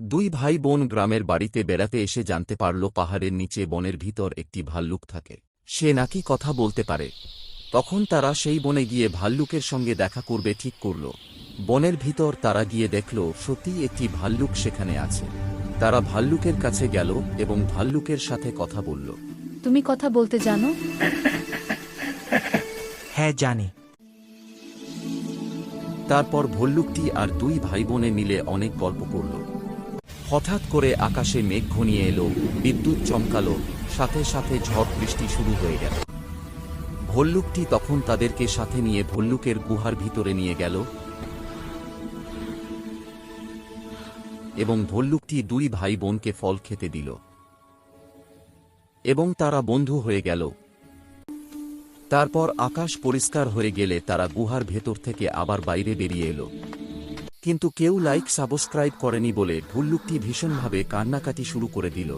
দুই ভাই বোন গ্রামের বাড়িতে বেড়াতে এসে জানতে পারল পাহাড়ের নিচে বনের ভিতর একটি ভাল্লুক থাকে। সে নাকি কথা বলতে পারে। তখন তারা সেই বনে গিয়ে ভাল্লুকের সঙ্গে দেখা করবে ঠিক করল। বনের ভিতর তারা গিয়ে দেখল সত্যিই একটি ভাল্লুক সেখানে আছে। তারা ভাল্লুকের কাছে গেল এবং ভাল্লুকের সাথে কথা বলল। তুমি কথা বলতে জানো? হ্যাঁ, জানি। তারপর ভল্লুকটি আর দুই ভাই বোনে মিলে অনেক গল্প করল। হঠাৎ করে আকাশে মেঘ ঘনিয়ে এলো, বিদ্যুৎ চমকালো, সাথে সাথে ঝড় বৃষ্টি শুরু হয়ে গেল। ভল্লুকটি তখন তাদেরকে সাথে নিয়ে ভল্লুকের গুহার ভিতরে নিয়ে গেল এবং ভল্লুকটি দুই ভাই বোনকে ফল খেতে দিল এবং তারা বন্ধু হয়ে গেল। তারপর আকাশ পরিষ্কার হয়ে গেলে তারা গুহার ভেতর থেকে আবার বাইরে বেরিয়ে এলো। কিন্তু কেউ লাইক সাবস্ক্রাইব করেনি বলে ভল্লুকটি ভীষণভাবে কান্নাকাটি শুরু করে দিল।